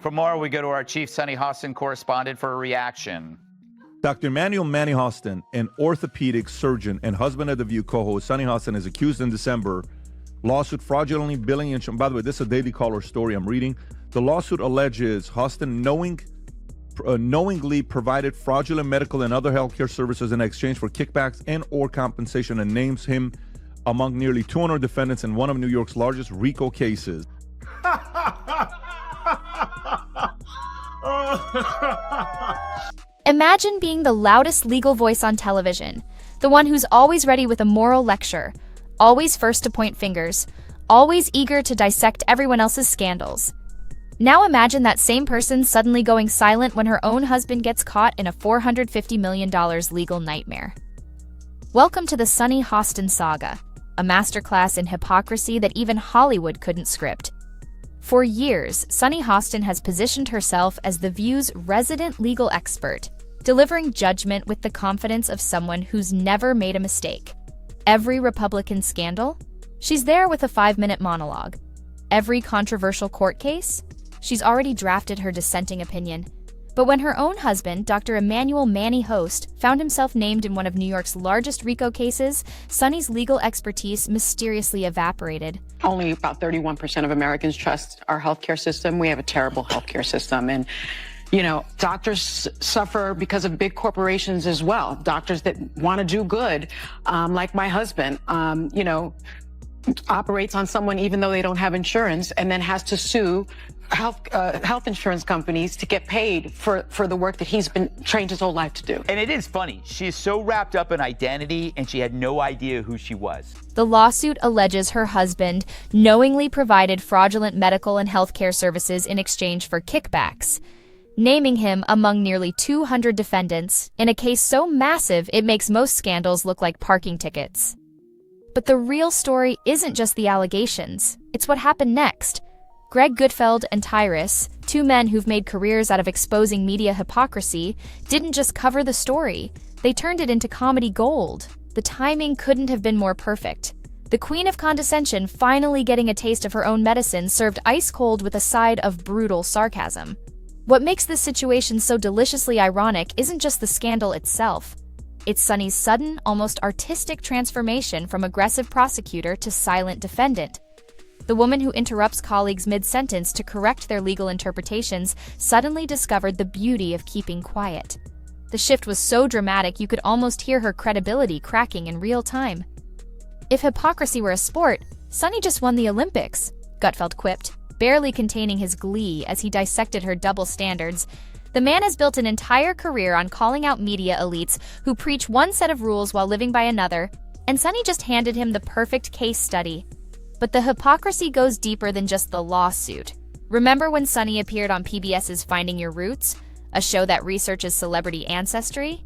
For more, we go to our chief Sunny Hostin correspondent for a reaction. Dr. Emmanuel Manny Hostin, an orthopedic surgeon and husband of The View co-host Sunny Hostin, is accused in December lawsuit fraudulently billing insurance. By the way, this is a Daily Caller story I'm reading. The lawsuit alleges Hostin knowingly provided fraudulent medical and other healthcare services in exchange for kickbacks and or compensation, and names him among nearly 200 defendants in one of New York's largest RICO cases. Imagine being the loudest legal voice on television, the one who's always ready with a moral lecture, always first to point fingers, always eager to dissect everyone else's scandals. Now imagine that same person suddenly going silent when her own husband gets caught in a $450 million legal nightmare. Welcome to the Sunny Hostin saga, a masterclass in hypocrisy that even Hollywood couldn't script. For years, Sunny Hostin has positioned herself as The View's resident legal expert, delivering judgment with the confidence of someone who's never made a mistake. Every Republican scandal? She's there with a 5-minute monologue. Every controversial court case? She's already drafted her dissenting opinion. But when her own husband, Dr. Emmanuel Manny Host, found himself named in one of New York's largest RICO cases, Sunny's legal expertise mysteriously evaporated. Only about 31% of Americans trust our healthcare system. We have a terrible healthcare system. And, you know, doctors suffer because of big corporations as well. Doctors that want to do good, like my husband, you know, operates on someone even though they don't have insurance, and then has to sue health insurance companies to get paid for the work that he's been trained his whole life to do. And it is funny. She is so wrapped up in identity, and she had no idea who she was. The lawsuit alleges her husband knowingly provided fraudulent medical and healthcare services in exchange for kickbacks, naming him among nearly 200 defendants in a case so massive it makes most scandals look like parking tickets. But the real story isn't just the allegations, it's what happened next. Gutfeld and Tyrus, two men who've made careers out of exposing media hypocrisy, didn't just cover the story, they turned it into comedy gold. The timing couldn't have been more perfect. The queen of condescension finally getting a taste of her own medicine served ice cold with a side of brutal sarcasm. What makes this situation so deliciously ironic isn't just the scandal itself. It's Sunny's sudden, almost artistic transformation from aggressive prosecutor to silent defendant. The woman who interrupts colleagues mid-sentence to correct their legal interpretations suddenly discovered the beauty of keeping quiet. The shift was so dramatic you could almost hear her credibility cracking in real time. If hypocrisy were a sport, Sunny just won the Olympics, Gutfeld quipped, barely containing his glee as he dissected her double standards. The man has built an entire career on calling out media elites who preach one set of rules while living by another, and Sunny just handed him the perfect case study. But the hypocrisy goes deeper than just the lawsuit. Remember when Sunny appeared on PBS's Finding Your Roots, a show that researches celebrity ancestry?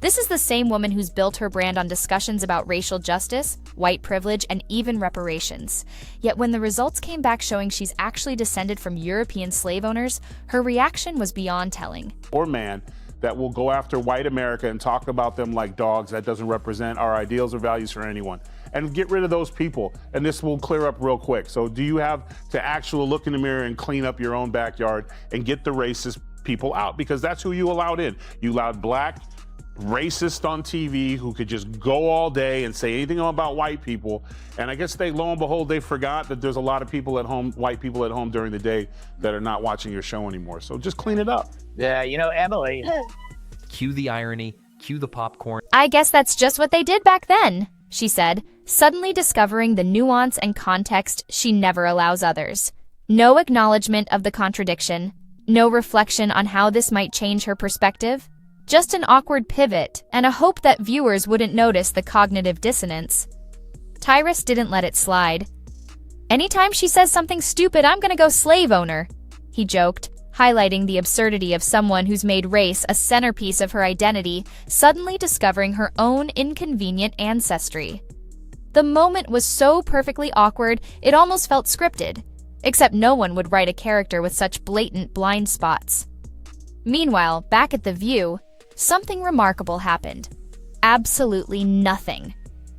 This is the same woman who's built her brand on discussions about racial justice, white privilege, and even reparations. Yet when the results came back showing she's actually descended from European slave owners, her reaction was beyond telling. Or man that will go after white America and talk about them like dogs, that doesn't represent our ideals or values for anyone. And get rid of those people, and this will clear up real quick. So do you have to actually look in the mirror and clean up your own backyard and get the racist people out? Because that's who you allowed in. You allowed black racist on TV who could just go all day and say anything about white people. And I guess lo and behold, they forgot that there's a lot of people at home, white people at home during the day that are not watching your show anymore. So just clean it up. Yeah, you know, Emily. Cue the irony, cue the popcorn. I guess that's just what they did back then, she said, suddenly discovering the nuance and context she never allows others. No acknowledgement of the contradiction, no reflection on how this might change her perspective. Just an awkward pivot and a hope that viewers wouldn't notice the cognitive dissonance. Tyrus didn't let it slide. Anytime she says something stupid, I'm gonna go slave owner, he joked, highlighting the absurdity of someone who's made race a centerpiece of her identity, suddenly discovering her own inconvenient ancestry. The moment was so perfectly awkward, it almost felt scripted, except no one would write a character with such blatant blind spots. Meanwhile, back at The View, something remarkable happened. Absolutely nothing.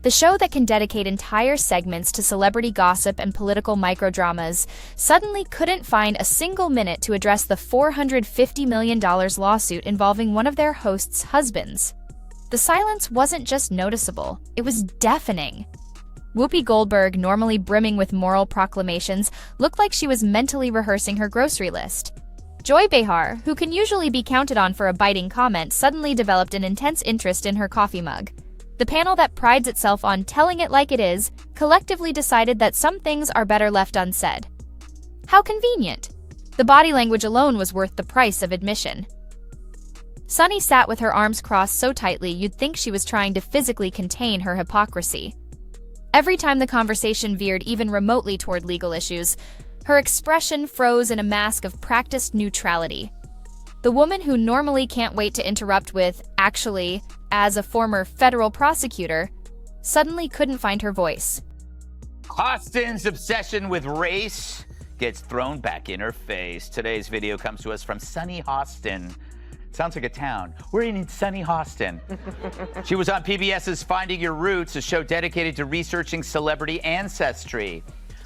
The show that can dedicate entire segments to celebrity gossip and political microdramas suddenly couldn't find a single minute to address the $450 million lawsuit involving one of their hosts' husbands. The silence wasn't just noticeable, it was deafening. Whoopi Goldberg, normally brimming with moral proclamations, looked like she was mentally rehearsing her grocery list. Joy Behar, who can usually be counted on for a biting comment, suddenly developed an intense interest in her coffee mug. The panel that prides itself on telling it like it is collectively decided that some things are better left unsaid. How convenient! The body language alone was worth the price of admission. Sunny sat with her arms crossed so tightly you'd think she was trying to physically contain her hypocrisy. Every time the conversation veered even remotely toward legal issues, her expression froze in a mask of practiced neutrality. The woman who normally can't wait to interrupt with, "Actually, as a former federal prosecutor," suddenly couldn't find her voice. Hostin's obsession with race gets thrown back in her face. Today's video comes to us from Sunny Hostin. Sounds like a town. We're in Sunny Hostin. She was on PBS's Finding Your Roots, a show dedicated to researching celebrity ancestry.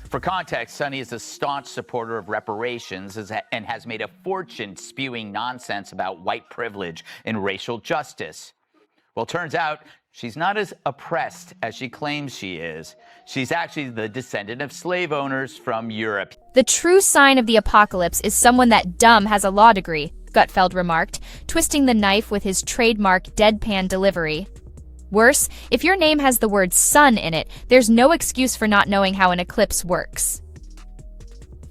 For context, Sunny is a staunch supporter of reparations and has made a fortune spewing nonsense about white privilege and racial justice. Well, turns out she's not as oppressed as she claims she is. She's actually the descendant of slave owners from Europe. The true sign of the apocalypse is someone that dumb has a law degree, Gutfeld remarked, twisting the knife with his trademark deadpan delivery. Worse, if your name has the word sun in it, there's no excuse for not knowing how an eclipse works.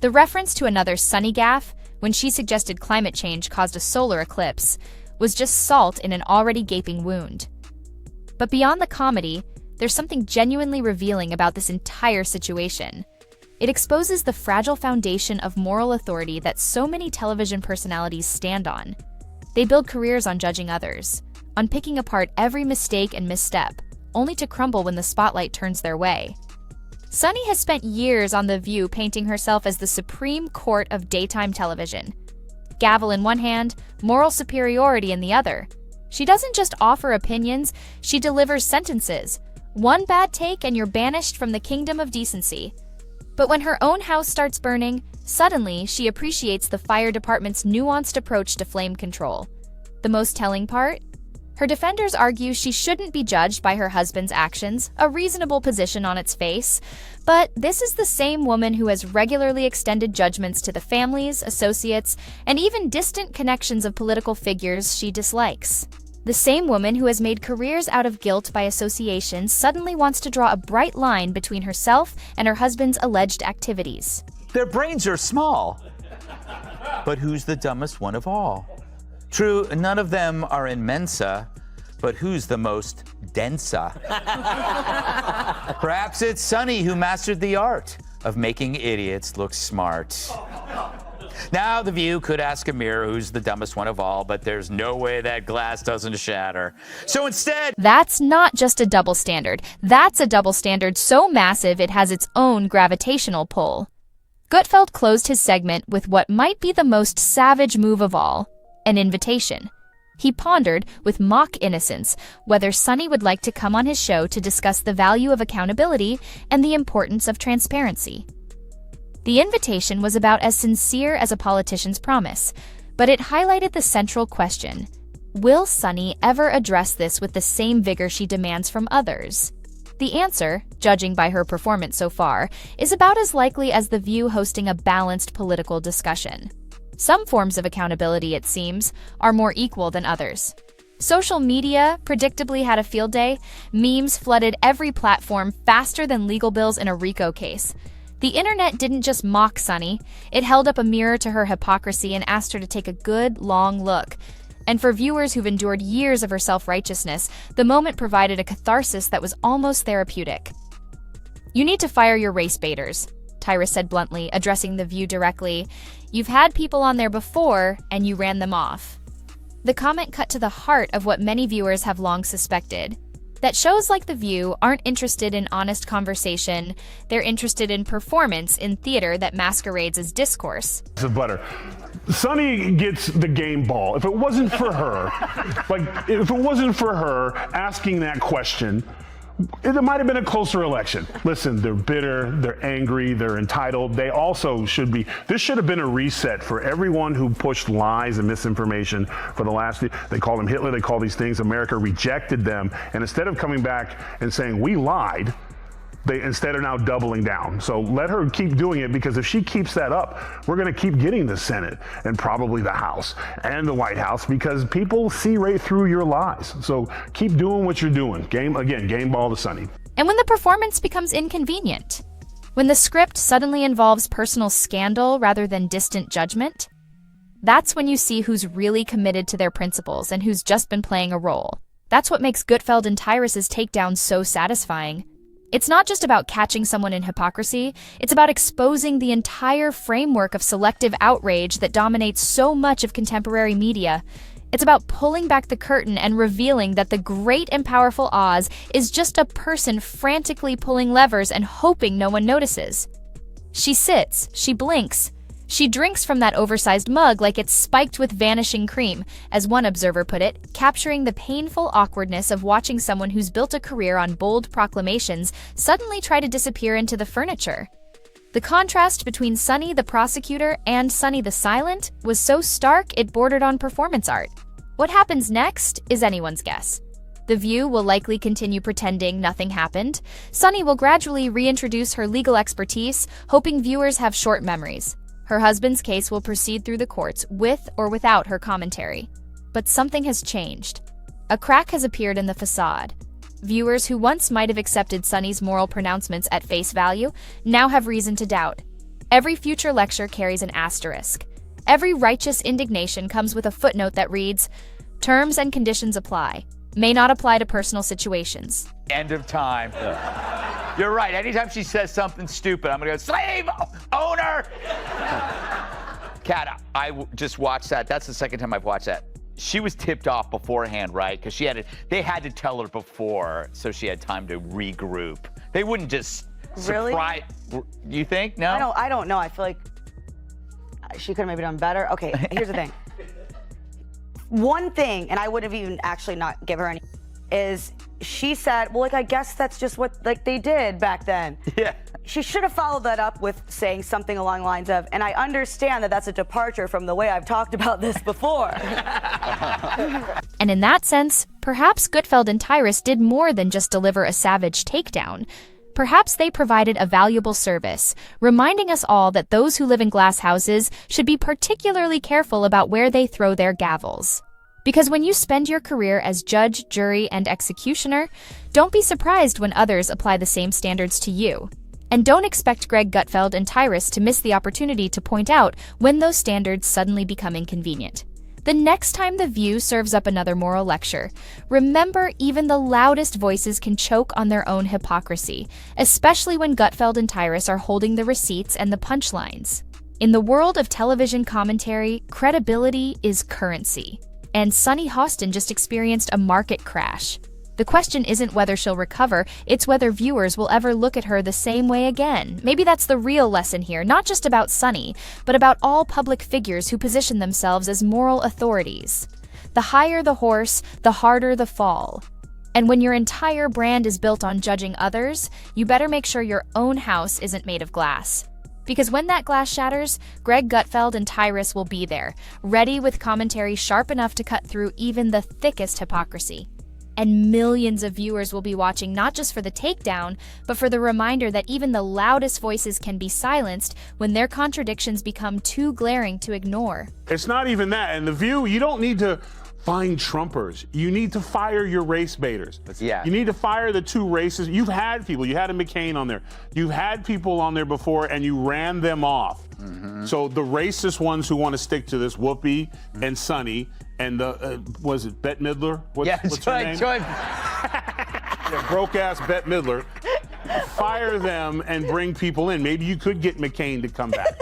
The reference to another Sunny gaffe, when she suggested climate change caused a solar eclipse, was just salt in an already gaping wound. But beyond the comedy, there's something genuinely revealing about this entire situation. It exposes the fragile foundation of moral authority that so many television personalities stand on. They build careers on judging others, on picking apart every mistake and misstep, only to crumble when the spotlight turns their way. Sunny has spent years on The View painting herself as the supreme court of daytime television. Gavel in one hand, moral superiority in the other. She doesn't just offer opinions, she delivers sentences. One bad take and you're banished from the kingdom of decency. But when her own house starts burning, suddenly she appreciates the fire department's nuanced approach to flame control. The most telling part? Her defenders argue she shouldn't be judged by her husband's actions, a reasonable position on its face. But this is the same woman who has regularly extended judgments to the families, associates, and even distant connections of political figures she dislikes. The same woman who has made careers out of guilt by association suddenly wants to draw a bright line between herself and her husband's alleged activities. Their brains are small. But who's the dumbest one of all? True, none of them are in Mensa, but who's the most densa? Perhaps it's Sunny who mastered the art of making idiots look smart. Now, The View could ask a mirror who's the dumbest one of all, but there's no way that glass doesn't shatter. So instead... That's not just a double standard. That's a double standard so massive it has its own gravitational pull. Gutfeld closed his segment with what might be the most savage move of all, an invitation. He pondered, with mock innocence, whether Sunny would like to come on his show to discuss the value of accountability and the importance of transparency. The invitation was about as sincere as a politician's promise, but it highlighted the central question: will Sunny ever address this with the same vigor she demands from others? The answer, judging by her performance so far, is about as likely as The View hosting a balanced political discussion. Some forms of accountability, it seems, are more equal than others. Social media predictably had a field day. Memes flooded every platform faster than legal bills in a RICO case. The internet didn't just mock Sunny, it held up a mirror to her hypocrisy and asked her to take a good, long look. And for viewers who've endured years of her self-righteousness, the moment provided a catharsis that was almost therapeutic. "You need to fire your race baiters," Tyrus said bluntly, addressing The View directly. "You've had people on there before, and you ran them off." The comment cut to the heart of what many viewers have long suspected: that shows like The View aren't interested in honest conversation, they're interested in performance in theater that masquerades as discourse. This is butter. Sunny gets the game ball. If it wasn't for her, if it wasn't for her asking that question, it might have been a closer election. Listen, they're bitter, they're angry, they're entitled. They also should be, this should have been a reset for everyone who pushed lies and misinformation for the last, they call them Hitler, they call these things, America rejected them. And instead of coming back and saying, we lied, they instead are now doubling down. So let her keep doing it, because if she keeps that up, we're going to keep getting the Senate and probably the House and the White House, because people see right through your lies. So keep doing what you're doing. Game ball to Sunny. And when the performance becomes inconvenient, when the script suddenly involves personal scandal rather than distant judgment, that's when you see who's really committed to their principles and who's just been playing a role. That's what makes Gutfeld and Tyrus's takedown so satisfying. It's not just about catching someone in hypocrisy, it's about exposing the entire framework of selective outrage that dominates so much of contemporary media. It's about pulling back the curtain and revealing that the great and powerful Oz is just a person frantically pulling levers and hoping no one notices. She sits, she blinks, she drinks from that oversized mug like it's spiked with vanishing cream, as one observer put it, capturing the painful awkwardness of watching someone who's built a career on bold proclamations suddenly try to disappear into the furniture. The contrast between Sunny the prosecutor and Sunny the silent was so stark it bordered on performance art. What happens next is anyone's guess. The View will likely continue pretending nothing happened. Sunny will gradually reintroduce her legal expertise, hoping viewers have short memories. Her husband's case will proceed through the courts with or without her commentary. But something has changed. A crack has appeared in the facade. Viewers who once might have accepted Sunny's moral pronouncements at face value now have reason to doubt. Every future lecture carries an asterisk. Every righteous indignation comes with a footnote that reads, "Terms and conditions apply. May not apply to personal situations." End of time. You're right. Anytime she says something stupid, I'm going to go, slave owner. Kat, just watched that. That's the second time I've watched that. She was tipped off beforehand, right? Because they had to tell her before, so she had time to regroup. They wouldn't just surprise. Really? You think? No? I don't know. I feel like she could have maybe done better. Okay, here's the thing. One thing, and I would have even actually not give her any, is she said, well, like, I guess that's just what, like, they did back then. Yeah. She should have followed that up with saying something along the lines of, and I understand that that's a departure from the way I've talked about this before. And in that sense, perhaps Gutfeld and Tyrus did more than just deliver a savage takedown. Perhaps they provided a valuable service, reminding us all that those who live in glass houses should be particularly careful about where they throw their gavels. Because when you spend your career as judge, jury, and executioner, don't be surprised when others apply the same standards to you. And don't expect Greg Gutfeld and Tyrus to miss the opportunity to point out when those standards suddenly become inconvenient. The next time The View serves up another moral lecture, remember even the loudest voices can choke on their own hypocrisy, especially when Gutfeld and Tyrus are holding the receipts and the punchlines. In the world of television commentary, credibility is currency. And Sunny Hostin just experienced a market crash. The question isn't whether she'll recover, it's whether viewers will ever look at her the same way again. Maybe that's the real lesson here, not just about Sunny, but about all public figures who position themselves as moral authorities. The higher the horse, the harder the fall. And when your entire brand is built on judging others, you better make sure your own house isn't made of glass. Because when that glass shatters, Greg Gutfeld and Tyrus will be there, ready with commentary sharp enough to cut through even the thickest hypocrisy. And millions of viewers will be watching not just for the takedown, but for the reminder that even the loudest voices can be silenced when their contradictions become too glaring to ignore. It's not even that. In The View, you don't need to find Trumpers. You need to fire your race baiters. Yeah. You need to fire the two races. You've had people. You had a McCain on there. You've had people on there before, and you ran them off. Mm-hmm. So the racist ones who want to stick to this, Whoopi and Sunny, and the, was it Bette Midler? What's her name? Yeah, broke-ass Bette Midler. Fire them and bring people in. Maybe you could get McCain to come back.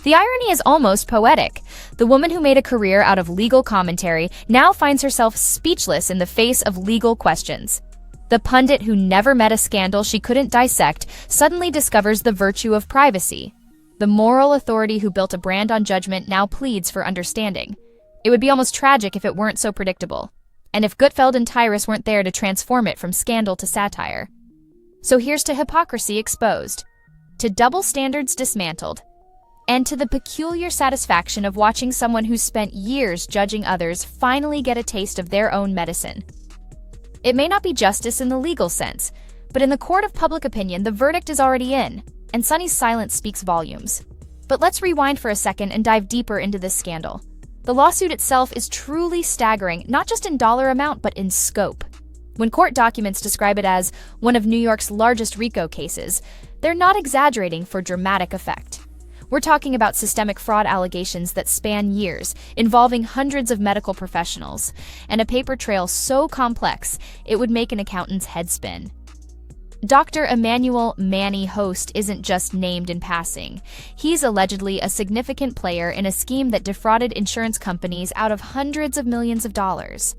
The irony is almost poetic. The woman who made a career out of legal commentary now finds herself speechless in the face of legal questions. The pundit who never met a scandal she couldn't dissect suddenly discovers the virtue of privacy. The moral authority who built a brand on judgment now pleads for understanding. It would be almost tragic if it weren't so predictable. and if Gutfeld and Tyrus weren't there to transform it from scandal to satire. So here's to hypocrisy exposed, to double standards dismantled, and to the peculiar satisfaction of watching someone who's spent years judging others finally get a taste of their own medicine. It may not be justice in the legal sense, but in the court of public opinion, the verdict is already in, and Sunny's silence speaks volumes. But let's rewind for a second and dive deeper into this scandal. The lawsuit itself is truly staggering, not just in dollar amount, but in scope. When court documents describe it as one of New York's largest RICO cases, they're not exaggerating for dramatic effect. We're talking about systemic fraud allegations that span years, involving hundreds of medical professionals, and a paper trail so complex it would make an accountant's head spin. Dr. Emmanuel "Manny" Host isn't just named in passing. He's allegedly a significant player in a scheme that defrauded insurance companies out of hundreds of millions of dollars.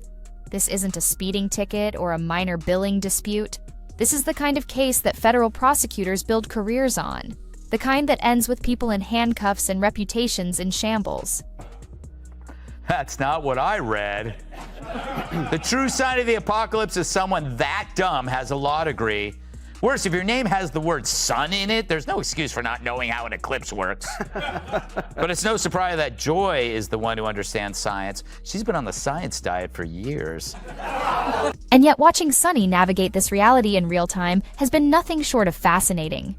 This isn't a speeding ticket or a minor billing dispute. This is the kind of case that federal prosecutors build careers on, the kind that ends with people in handcuffs and reputations in shambles. That's not what I read. The true sign of the apocalypse is someone that dumb has a law degree. Worse, if your name has the word sun in it, there's no excuse for not knowing how an eclipse works. But it's no surprise that Joy is the one who understands science. She's been on the science diet for years. And yet watching Sunny navigate this reality in real time has been nothing short of fascinating.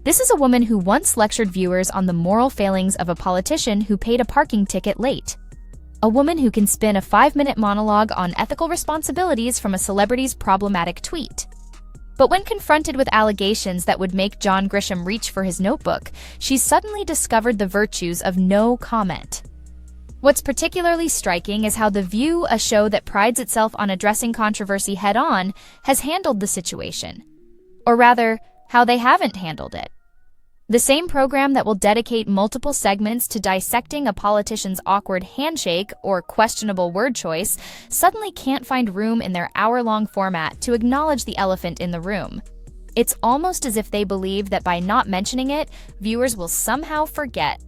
This is a woman who once lectured viewers on the moral failings of a politician who paid a parking ticket late. A woman who can spin a 5-minute monologue on ethical responsibilities from a celebrity's problematic tweet. But when confronted with allegations that would make John Grisham reach for his notebook, she suddenly discovered the virtues of no comment. What's particularly striking is how The View, a show that prides itself on addressing controversy head-on, has handled the situation. Or rather, how they haven't handled it. The same program that will dedicate multiple segments to dissecting a politician's awkward handshake or questionable word choice suddenly can't find room in their hour-long format to acknowledge the elephant in the room. It's almost as if they believe that by not mentioning it, viewers will somehow forget.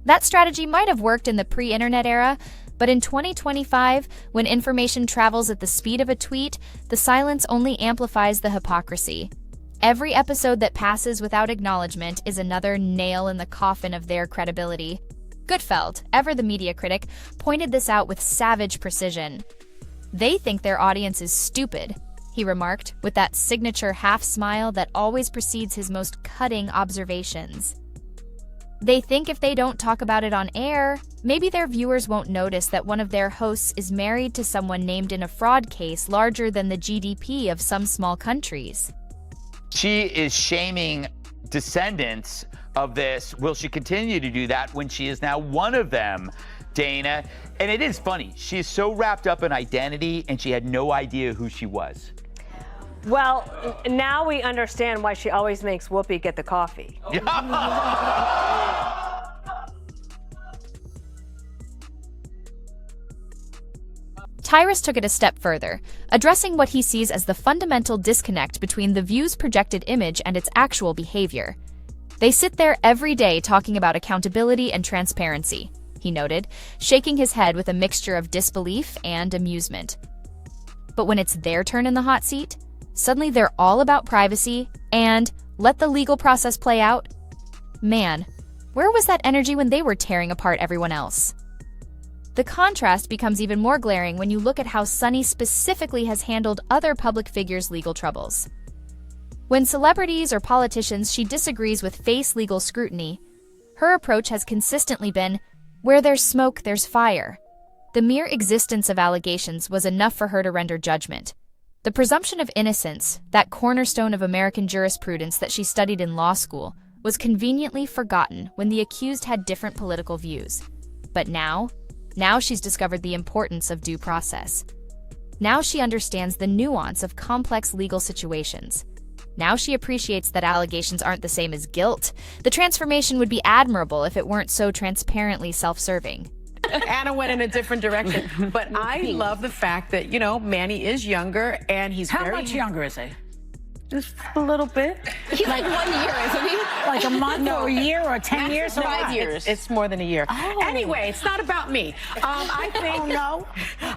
That strategy might have worked in the pre-internet era, but in 2025, when information travels at the speed of a tweet, the silence only amplifies the hypocrisy. Every episode that passes without acknowledgement is another nail in the coffin of their credibility. Gutfeld, ever the media critic, pointed this out with savage precision. "They think their audience is stupid," he remarked, with that signature half-smile that always precedes his most cutting observations. They think if they don't talk about it on air, maybe their viewers won't notice that one of their hosts is married to someone named in a fraud case larger than the GDP of some small countries. She is shaming descendants of this. Will she continue to do that when she is now one of them, Dana? And it is funny. She is so wrapped up in identity, and she had no idea who she was. Well, now we understand why she always makes Whoopi get the coffee. Tyrus took it a step further, addressing what he sees as the fundamental disconnect between The View's projected image and its actual behavior. They sit there every day talking about accountability and transparency, he noted, shaking his head with a mixture of disbelief and amusement. But when it's their turn in the hot seat, suddenly they're all about privacy and let the legal process play out. Man, where was that energy when they were tearing apart everyone else? The contrast becomes even more glaring when you look at how Sunny specifically has handled other public figures' legal troubles. When celebrities or politicians she disagrees with face legal scrutiny, her approach has consistently been, where there's smoke, there's fire. The mere existence of allegations was enough for her to render judgment. The presumption of innocence, that cornerstone of American jurisprudence that she studied in law school, was conveniently forgotten when the accused had different political views. But now she's discovered the importance of due process. Now she understands the nuance of complex legal situations. Now she appreciates that allegations aren't the same as guilt. The transformation would be admirable if it weren't so transparently self-serving. Anna went in a different direction. But I love the fact that, you know, Manny is younger and he's How very... much younger is he? Just a little bit. He's like 1 year, isn't he? Like a month or a year or 10 years? Or 5 what? years. It's more than a year. Oh. Anyway, it's not about me. I think... Oh, no.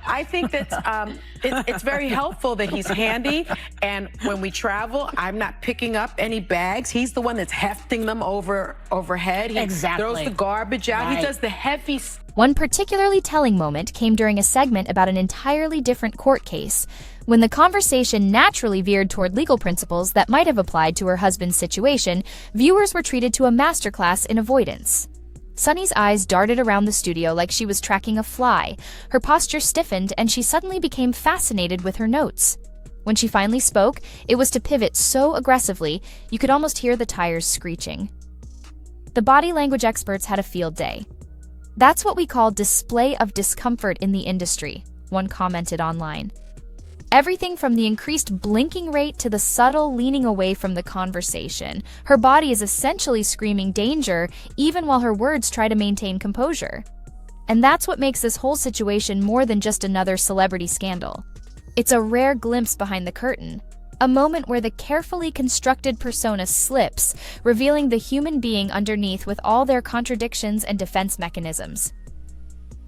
I think that it's very helpful that he's handy. And when we travel, I'm not picking up any bags. He's the one that's hefting them overhead. He throws the garbage out. He does the heavy stuff. One particularly telling moment came during a segment about an entirely different court case, when the conversation naturally veered toward legal principles that might have applied to her husband's situation. Viewers were treated to a masterclass in avoidance. Sunny's eyes darted around the studio like she was tracking a fly. Her posture stiffened, and she suddenly became fascinated with her notes. When she finally spoke, it was to pivot so aggressively, you could almost hear the tires screeching. The body language experts had a field day. "That's what we call display of discomfort in the industry," one commented online. Everything from the increased blinking rate to the subtle leaning away from the conversation. Her body is essentially screaming danger, even while her words try to maintain composure. And that's what makes this whole situation more than just another celebrity scandal. It's a rare glimpse behind the curtain, a moment where the carefully constructed persona slips, revealing the human being underneath with all their contradictions and defense mechanisms.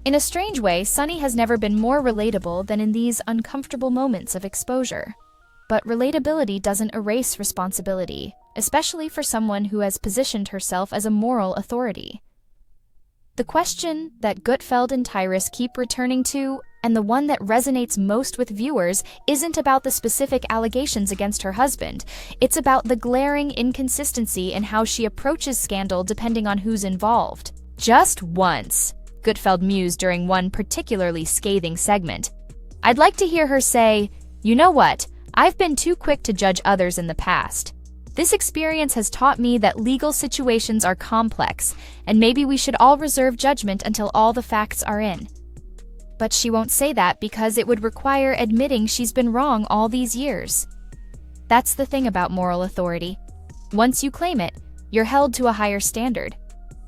In a strange way, Sunny has never been more relatable than in these uncomfortable moments of exposure. But relatability doesn't erase responsibility, especially for someone who has positioned herself as a moral authority. The question that Gutfeld and Tyrus keep returning to, and the one that resonates most with viewers, isn't about the specific allegations against her husband. It's about the glaring inconsistency in how she approaches scandal depending on who's involved. Just once, Gutfeld mused during one particularly scathing segment, "I'd like to hear her say, 'You know what? I've been too quick to judge others in the past. This experience has taught me that legal situations are complex, and maybe we should all reserve judgment until all the facts are in.'" But she won't say that because it would require admitting she's been wrong all these years. That's the thing about moral authority. Once you claim it, you're held to a higher standard.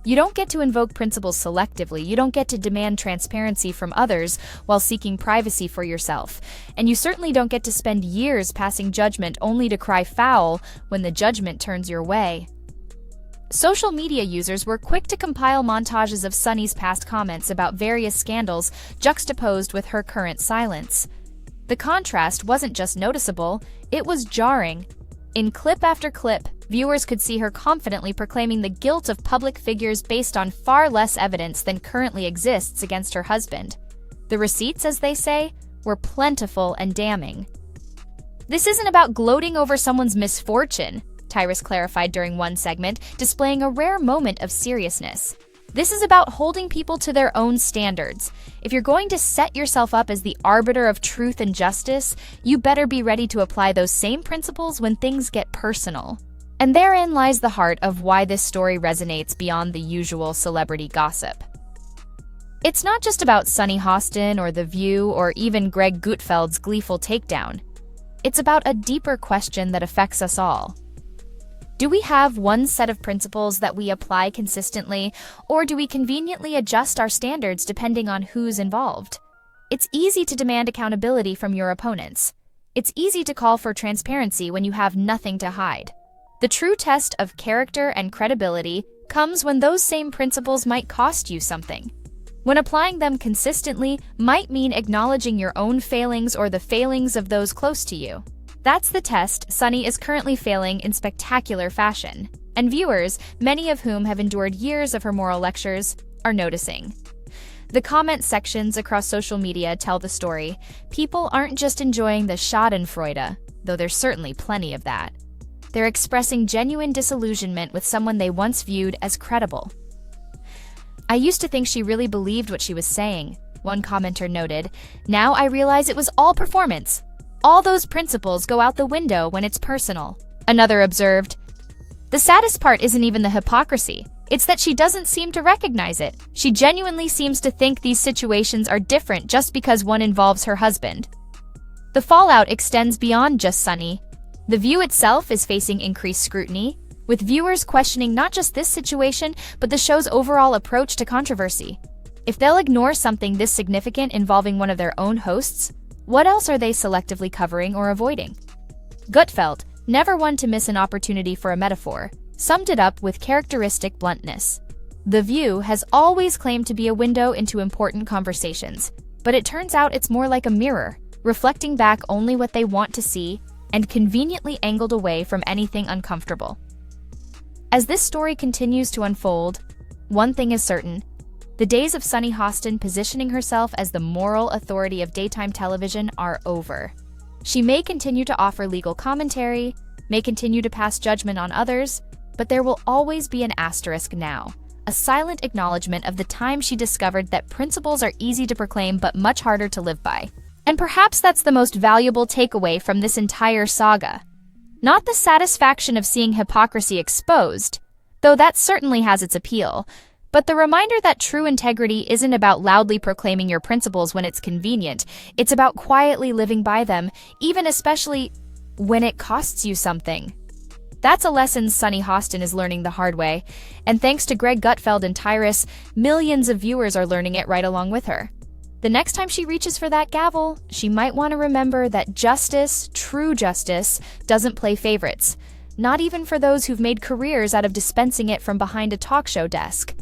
You don't get to invoke principles selectively. You don't get to demand transparency from others while seeking privacy for yourself. And you certainly don't get to spend years passing judgment only to cry foul when the judgment turns your way. Social media users were quick to compile montages of Sunny's past comments about various scandals juxtaposed with her current silence. The contrast wasn't just noticeable, it was jarring. In clip after clip, viewers could see her confidently proclaiming the guilt of public figures based on far less evidence than currently exists against her husband. The receipts, as they say, were plentiful and damning. "This isn't about gloating over someone's misfortune," Tyrus clarified during one segment, displaying a rare moment of seriousness. "This is about holding people to their own standards. If you're going to set yourself up as the arbiter of truth and justice, you better be ready to apply those same principles when things get personal." And therein lies the heart of why this story resonates beyond the usual celebrity gossip. It's not just about Sunny Hostin or The View or even Greg Gutfeld's gleeful takedown. It's about a deeper question that affects us all. Do we have one set of principles that we apply consistently, or do we conveniently adjust our standards depending on who's involved? It's easy to demand accountability from your opponents. It's easy to call for transparency when you have nothing to hide. The true test of character and credibility comes when those same principles might cost you something. When applying them consistently might mean acknowledging your own failings or the failings of those close to you. That's the test Sunny is currently failing in spectacular fashion, and viewers, many of whom have endured years of her moral lectures, are noticing. The comment sections across social media tell the story. People aren't just enjoying the schadenfreude, though there's certainly plenty of that. They're expressing genuine disillusionment with someone they once viewed as credible. "I used to think she really believed what she was saying," one commenter noted. "Now I realize it was all performance. All those principles go out the window when it's personal." Another observed, "The saddest part isn't even the hypocrisy. It's that she doesn't seem to recognize it. She genuinely seems to think these situations are different just because one involves her husband." The fallout extends beyond just Sunny. The View itself is facing increased scrutiny, with viewers questioning not just this situation, but the show's overall approach to controversy. If they'll ignore something this significant involving one of their own hosts, what else are they selectively covering or avoiding? Gutfeld, never one to miss an opportunity for a metaphor, summed it up with characteristic bluntness. The View has always claimed to be a window into important conversations. But it turns out it's more like a mirror, reflecting back only what they want to see and conveniently angled away from anything uncomfortable. As this story continues to unfold, one thing is certain. The days of Sunny Hostin positioning herself as the moral authority of daytime television are over. She may continue to offer legal commentary, may continue to pass judgment on others, but there will always be an asterisk now, a silent acknowledgement of the time she discovered that principles are easy to proclaim but much harder to live by. And perhaps that's the most valuable takeaway from this entire saga. Not the satisfaction of seeing hypocrisy exposed, though that certainly has its appeal, but the reminder that true integrity isn't about loudly proclaiming your principles when it's convenient. It's about quietly living by them, even especially when it costs you something. That's a lesson Sunny Hostin is learning the hard way, and thanks to Gutfeld and Tyrus, millions of viewers are learning it right along with her. The next time she reaches for that gavel, she might want to remember that justice, true justice, doesn't play favorites, not even for those who've made careers out of dispensing it from behind a talk show desk.